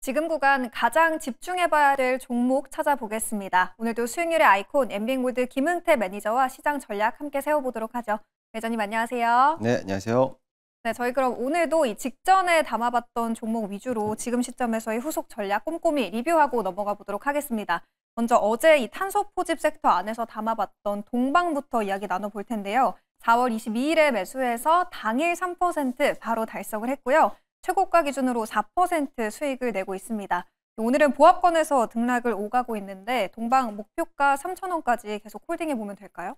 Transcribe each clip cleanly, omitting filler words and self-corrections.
지금 구간 가장 집중해봐야 될 종목 찾아보겠습니다. 오늘도 수익률의 아이콘 엠빅골드 김흥태 매니저와 시장 전략 함께 세워보도록 하죠. 매니저님 안녕하세요. 네, 안녕하세요. 네, 저희 그럼 오늘도 이 직전에 담아봤던 종목 위주로 지금 시점에서의 후속 전략 꼼꼼히 리뷰하고 넘어가 보도록 하겠습니다. 먼저 어제 이 탄소 포집 섹터 안에서 담아봤던 동방부터 이야기 나눠볼 텐데요. 4월 22일에 매수해서 당일 3% 바로 달성을 했고요. 최고가 기준으로 4% 수익을 내고 있습니다. 오늘은 보합권에서 등락을 오가고 있는데 동방 목표가 3,000원까지 계속 홀딩해보면 될까요?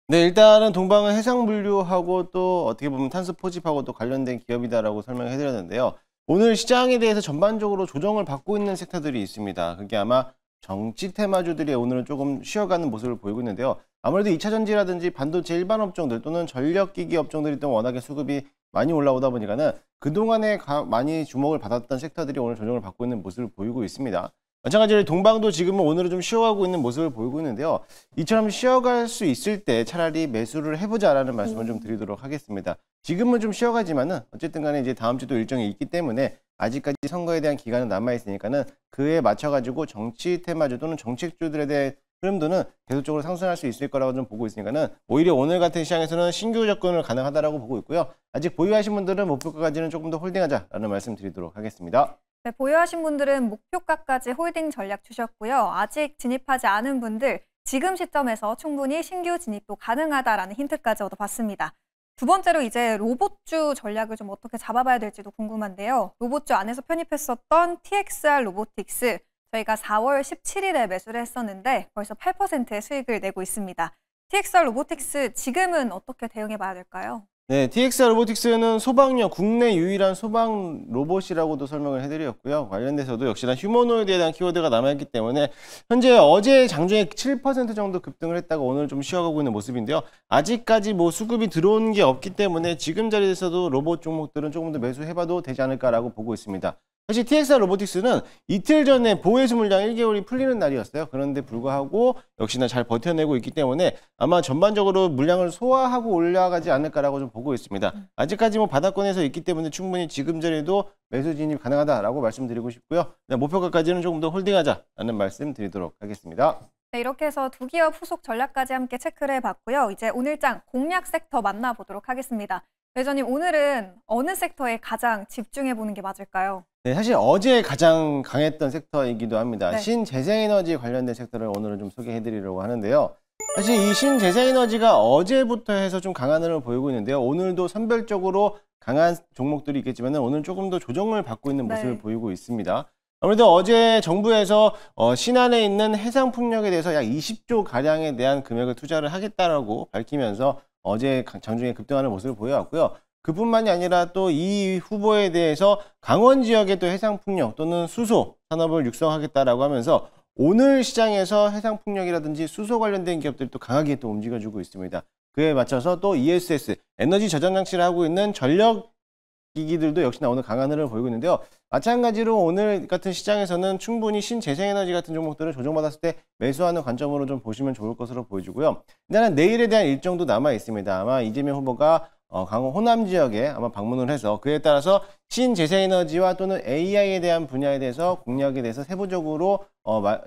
네, 일단은 동방은 해상물류하고 또 어떻게 보면 탄소 포집하고 또 관련된 기업이다라고 설명해 드렸는데요. 오늘 시장에 대해서 전반적으로 조정을 받고 있는 섹터들이 있습니다. 그게 아마 정치 테마주들이 오늘은 조금 쉬어가는 모습을 보이고 있는데요. 아무래도 2차전지라든지 반도체 일반 업종들 또는 전력기기 업종들이 또 워낙에 수급이 많이 올라오다 보니까는 그동안에 많이 주목을 받았던 섹터들이 오늘 조정을 받고 있는 모습을 보이고 있습니다. 마찬가지로 동방도 지금은 오늘은 좀 쉬어가고 있는 모습을 보이고 있는데요. 이처럼 쉬어갈 수 있을 때 차라리 매수를 해보자라는 말씀을 좀 드리도록 하겠습니다. 지금은 좀 쉬어가지만은 어쨌든 간에 이제 다음 주도 일정이 있기 때문에 아직까지 선거에 대한 기간은 남아있으니까는 그에 맞춰가지고 정치 테마주 또는 정책주들에 대해 흐름도는 계속적으로 상승할 수 있을 거라고 좀 보고 있으니까는 오히려 오늘 같은 시장에서는 신규 접근을 가능하다라고 보고 있고요. 아직 보유하신 분들은 목표가까지는 조금 더 홀딩하자라는 말씀 드리도록 하겠습니다. 네, 보유하신 분들은 목표가까지 홀딩 전략 주셨고요. 아직 진입하지 않은 분들 지금 시점에서 충분히 신규 진입도 가능하다라는 힌트까지 얻어봤습니다. 두 번째로 이제 로봇주 전략을 좀 어떻게 잡아봐야 될지도 궁금한데요. 로봇주 안에서 편입했었던 TXR 로보틱스 저희가 4월 17일에 매수를 했었는데 벌써 8%의 수익을 내고 있습니다. TXR 로보틱스 지금은 어떻게 대응해 봐야 될까요? 네, TXR 로보틱스는 소방력, 국내 유일한 소방 로봇이라고도 설명을 해드렸고요. 관련돼서도 역시나 휴머노이드에 대한 키워드가 남아있기 때문에 현재 어제 장중에 7% 정도 급등을 했다가 오늘 좀 쉬어가고 있는 모습인데요. 아직까지 뭐 수급이 들어온 게 없기 때문에 지금 자리에서도 로봇 종목들은 조금 더 매수해봐도 되지 않을까라고 보고 있습니다. 사실 TXR 로보틱스는 이틀 전에 보해수 물량 1개월이 풀리는 날이었어요. 그런데 불구하고 역시나 잘 버텨내고 있기 때문에 아마 전반적으로 물량을 소화하고 올라가지 않을까라고 좀 보고 있습니다. 아직까지 뭐 바닥권에서 있기 때문에 충분히 지금 전에도 매수 진입 가능하다라고 말씀드리고 싶고요. 목표가까지는 조금 더 홀딩하자라는 말씀 드리도록 하겠습니다. 네, 이렇게 해서 두 기업 후속 전략까지 함께 체크를 해봤고요. 이제 오늘장 공략 섹터 만나보도록 하겠습니다. 매니저님, 오늘은 어느 섹터에 가장 집중해보는 게 맞을까요? 네, 사실 어제 가장 강했던 섹터이기도 합니다. 네. 신재생에너지 관련된 섹터를 오늘은 좀 소개해드리려고 하는데요. 사실 이 신재생에너지가 어제부터 해서 좀 강한 흐름을 보이고 있는데요. 오늘도 선별적으로 강한 종목들이 있겠지만 오늘 조금 더 조정을 받고 있는 모습을 보이고 있습니다. 아무래도 어제 정부에서 신안에 있는 해상풍력에 대해서 약 20조 가량에 대한 금액을 투자를 하겠다라고 밝히면서 어제 장중에 급등하는 모습을 보여왔고요. 그뿐만이 아니라 또 이 후보에 대해서 강원 지역의 또 해상풍력 또는 수소 산업을 육성하겠다라고 하면서 오늘 시장에서 해상풍력이라든지 수소 관련된 기업들이 또 강하게 또 움직여주고 있습니다. 그에 맞춰서 또 ESS 에너지 저장 장치를 하고 있는 전력 기기들도 역시나 오늘 강한 흐름을 보이고 있는데요. 마찬가지로 오늘 같은 시장에서는 충분히 신재생에너지 같은 종목들을 조정받았을 때 매수하는 관점으로 좀 보시면 좋을 것으로 보여지고요. 일단은 내일에 대한 일정도 남아 있습니다. 아마 이재명 후보가 강원 호남 지역에 아마 방문을 해서 그에 따라서 신재생에너지와 또는 AI에 대한 분야에 대해서 공약에 대해서 세부적으로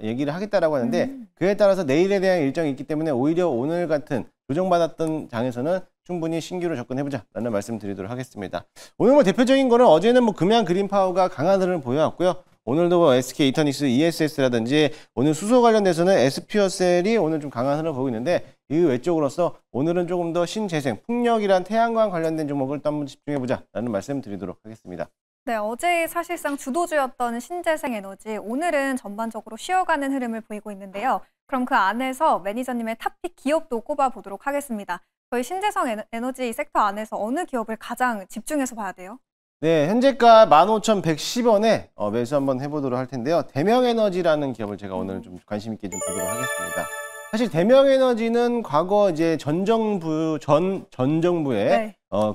얘기를 하겠다라고 하는데 그에 따라서 내일에 대한 일정이 있기 때문에 오히려 오늘 같은 조정받았던 장에서는 충분히 신규로 접근해보자라는 말씀 드리도록 하겠습니다. 오늘 뭐 대표적인 거는 어제는 뭐 금양 그린파워가 강한 흐름을 보여왔고요. 오늘도 뭐 SK 이터닉스, ESS라든지 오늘 수소 관련돼서는 SP어셀이 오늘 좀 강한 흐름을 보이고 있는데 이 외적으로서 오늘은 조금 더 신재생, 풍력이란 태양광 관련된 종목을 또 한번 집중해보자라는 말씀 드리도록 하겠습니다. 네, 어제 사실상 주도주였던 신재생에너지 오늘은 전반적으로 쉬어가는 흐름을 보이고 있는데요. 그럼 그 안에서 매니저님의 탑픽 기업도 꼽아보도록 하겠습니다. 저희 신재생에너지 섹터 안에서 어느 기업을 가장 집중해서 봐야 돼요? 네, 현재가 15,110원에 매수 한번 해보도록 할 텐데요. 대명에너지라는 기업을 제가 오늘 좀 관심 있게 좀 보도록 하겠습니다. 사실 대명에너지는 과거 이제 전 정부의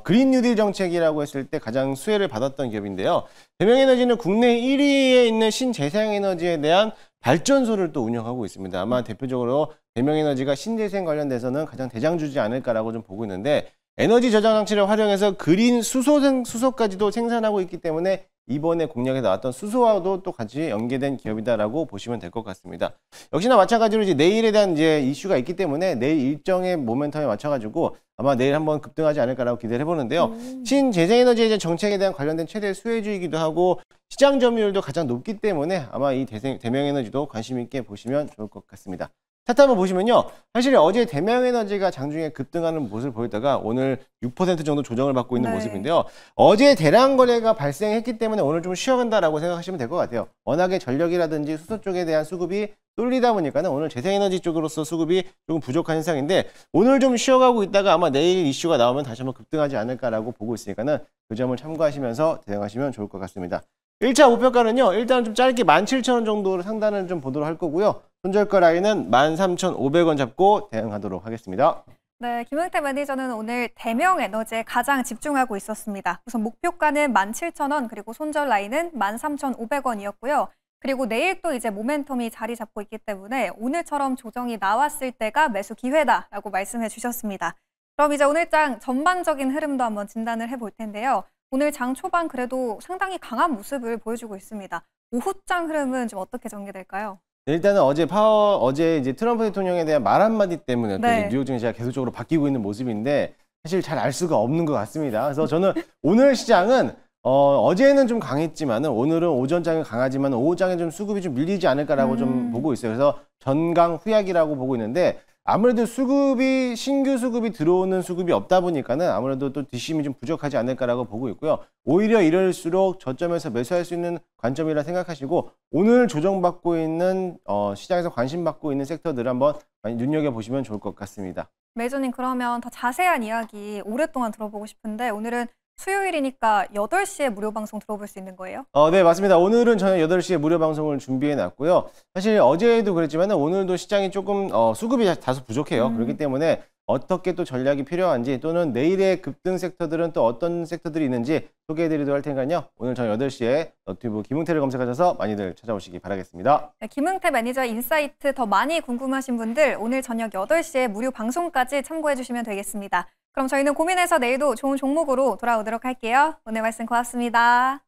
그린 뉴딜 정책이라고 했을 때 가장 수혜를 받았던 기업인데요. 대명에너지는 국내 1위에 있는 신재생에너지에 대한 발전소를 또 운영하고 있습니다. 아마 대표적으로 대명에너지가 신재생 관련돼서는 가장 대장주지 않을까라고 좀 보고 있는데 에너지 저장 장치를 활용해서 그린 수소까지도 생산하고 있기 때문에 이번에 공약에 나왔던 수소와도 또 같이 연계된 기업이다라고 보시면 될 것 같습니다. 역시나 마찬가지로 이제 내일에 대한 이제 이슈가 있기 때문에 내일 일정의 모멘텀에 맞춰가지고 아마 내일 한번 급등하지 않을까라고 기대를 해보는데요. 신재생에너지에 대한 정책에 대한 관련된 최대 수혜주이기도 하고 시장 점유율도 가장 높기 때문에 아마 이 대명에너지도 관심 있게 보시면 좋을 것 같습니다. 차트 한번 보시면요. 사실 어제 대명에너지가 장중에 급등하는 모습을 보였다가 오늘 6% 정도 조정을 받고 있는 모습인데요. 어제 대량 거래가 발생했기 때문에 오늘 좀 쉬어간다라고 생각하시면 될 것 같아요. 워낙에 전력이라든지 수소 쪽에 대한 수급이 뚫리다 보니까는 오늘 재생에너지 쪽으로서 수급이 조금 부족한 현상인데 오늘 좀 쉬어가고 있다가 아마 내일 이슈가 나오면 다시 한번 급등하지 않을까라고 보고 있으니까는 그 점을 참고하시면서 대응하시면 좋을 것 같습니다. 1차 목표가는요. 일단 좀 짧게 17,000원 정도로 상단을 좀 보도록 할 거고요. 손절가 라인은 13,500원 잡고 대응하도록 하겠습니다. 네, 김은태 매니저는 오늘 대명에너지에 가장 집중하고 있었습니다. 우선 목표가는 17,000원, 그리고 손절 라인은 13,500원이었고요. 그리고 내일 또 이제 모멘텀이 자리 잡고 있기 때문에 오늘처럼 조정이 나왔을 때가 매수 기회다라고 말씀해 주셨습니다. 그럼 이제 오늘 장 전반적인 흐름도 한번 진단을 해볼 텐데요. 오늘 장 초반 그래도 상당히 강한 모습을 보여주고 있습니다. 오후장 흐름은 좀 어떻게 전개될까요? 일단은 어제 이제 트럼프 대통령에 대한 말 한마디 때문에 또 이제 뉴욕 증시가 계속적으로 바뀌고 있는 모습인데 사실 잘 알 수가 없는 것 같습니다. 그래서 저는 오늘 시장은 어제는 좀 강했지만은 오늘은 오전장이 강하지만 오후장에 좀 수급이 좀 밀리지 않을까라고 좀 보고 있어요. 그래서 전강 후약이라고 보고 있는데 아무래도 신규 수급이 들어오는 수급이 없다 보니까는 아무래도 또 뒷심이 좀 부족하지 않을까라고 보고 있고요. 오히려 이럴수록 저점에서 매수할 수 있는 관점이라 생각하시고 오늘 조정받고 있는 시장에서 관심받고 있는 섹터들을 한번 많이 눈여겨보시면 좋을 것 같습니다. 매니저님 그러면 더 자세한 이야기 오랫동안 들어보고 싶은데 오늘은 수요일이니까 8시에 무료 방송 들어볼 수 있는 거예요? 네, 맞습니다. 오늘은 저는 8시에 무료 방송을 준비해 놨고요. 사실 어제도 그랬지만 오늘도 시장이 조금 수급이 다소 부족해요. 그렇기 때문에 어떻게 또 전략이 필요한지 또는 내일의 급등 섹터들은 또 어떤 섹터들이 있는지 소개해 드리도록 할 테니까요. 오늘 저녁 8시에 너튜브 김웅태를 검색하셔서 많이들 찾아오시기 바라겠습니다. 네, 김웅태 매니저 인사이트 더 많이 궁금하신 분들 오늘 저녁 8시에 무료 방송까지 참고해 주시면 되겠습니다. 그럼 저희는 고민해서 내일도 좋은 종목으로 돌아오도록 할게요. 오늘 말씀 고맙습니다.